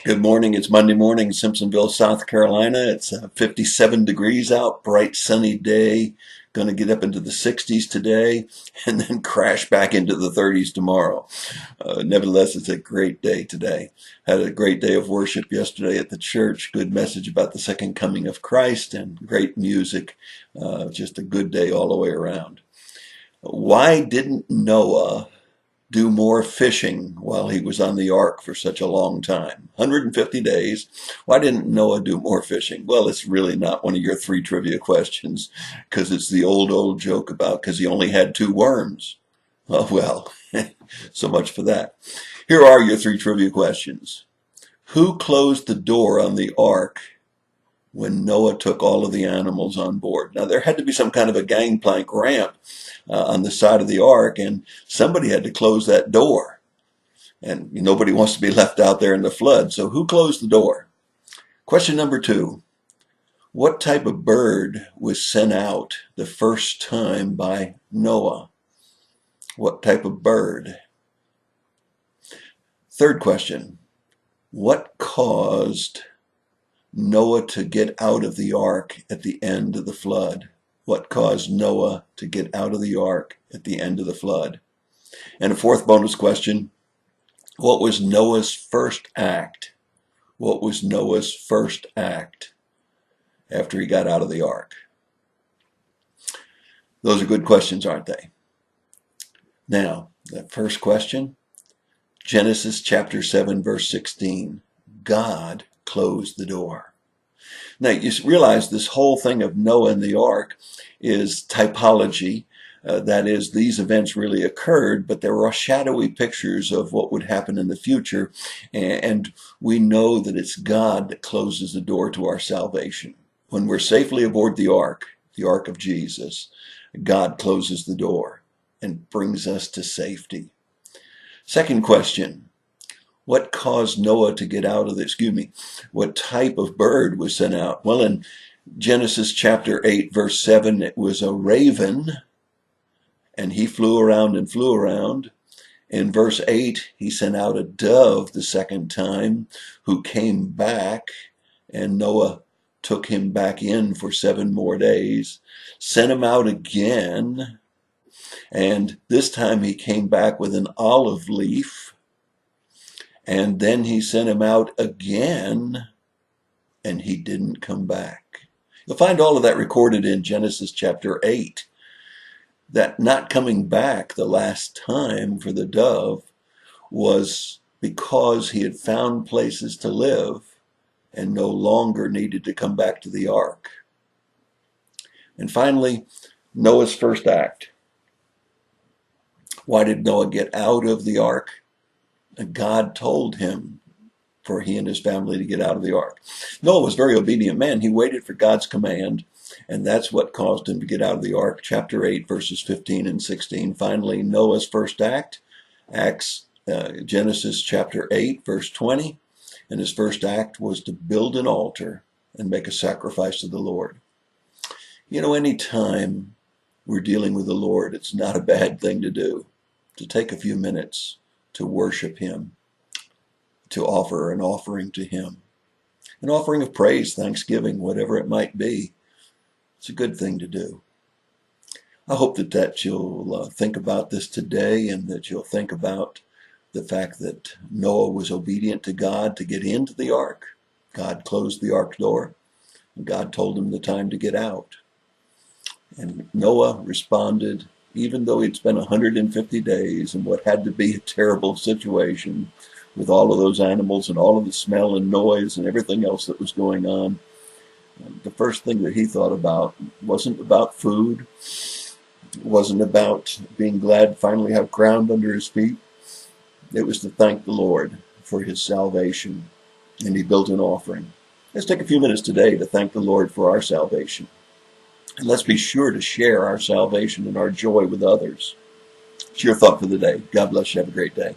Good morning. It's Monday morning, Simpsonville, South Carolina. It's 57 degrees out, bright sunny day. Going to get up into the 60s today and then crash back into the 30s tomorrow. Nevertheless, it's a great day today. Had a great day of worship yesterday at the church. Good message about the second coming of Christ and great music. Just a good day all the way around. Why didn't Noah do more fishing while he was on the ark for such a long time? 150 days. Why didn't Noah do more fishing? Well, it's really not one of your three trivia questions, because it's the old joke about because he only had two worms. Oh, well, so much for that. Here are your three trivia questions. Who closed the door on the ark when Noah took all of the animals on board? Now, there had to be some kind of a gangplank ramp on the side of the ark, and somebody had to close that door. And nobody wants to be left out there in the flood. So who closed the door? Question number 2. What type of bird was sent out the first time by Noah? What type of bird? Third question. What caused Noah to get out of the ark at the end of the flood? What caused Noah to get out of the ark at the end of the flood? And a fourth bonus question. What was Noah's first act? What was Noah's first act after he got out of the ark? Those are good questions, aren't they? Now, the first question, Genesis chapter 7, verse 16. God closed the door. Now, you realize this whole thing of Noah and the ark is typology. That is, these events really occurred, but there are shadowy pictures of what would happen in the future. And we know that it's God that closes the door to our salvation. When we're safely aboard the ark of Jesus, God closes the door and brings us to safety. Second question. What caused Noah to get out of what type of bird was sent out? Well, in Genesis chapter 8, verse 7, it was a raven, and he flew around and flew around. In verse 8, he sent out a dove the second time, who came back, and Noah took him back in for 7 more days, sent him out again, and this time he came back with an olive leaf. And then he sent him out again, and he didn't come back. You'll find all of that recorded in Genesis chapter 8. That not coming back the last time for the dove was because he had found places to live and no longer needed to come back to the ark. And finally, Noah's first act. Why did Noah get out of the ark? God told him for he and his family to get out of the ark. Noah was a very obedient man. He waited for God's command, and that's what caused him to get out of the ark. Chapter 8, verses 15 and 16. Finally, Noah's first act, Genesis chapter 8, verse 20. And his first act was to build an altar and make a sacrifice to the Lord. You know, anytime we're dealing with the Lord, it's not a bad thing to do, to take a few minutes to worship him, to offer an offering to him, an offering of praise, thanksgiving, whatever it might be. It's a good thing to do. I hope that you'll think about this today, and that you'll think about the fact that Noah was obedient to God to get into the ark. God closed the ark door, and God told him the time to get out. And Noah responded, even though he'd spent 150 days in what had to be a terrible situation with all of those animals and all of the smell and noise and everything else that was going on. The first thing that he thought about wasn't about food. It wasn't about being glad to finally have ground under his feet. It was to thank the Lord for his salvation, and he built an offering. Let's take a few minutes today to thank the Lord for our salvation. And let's be sure to share our salvation and our joy with others. It's your thought for the day. God bless you. Have a great day.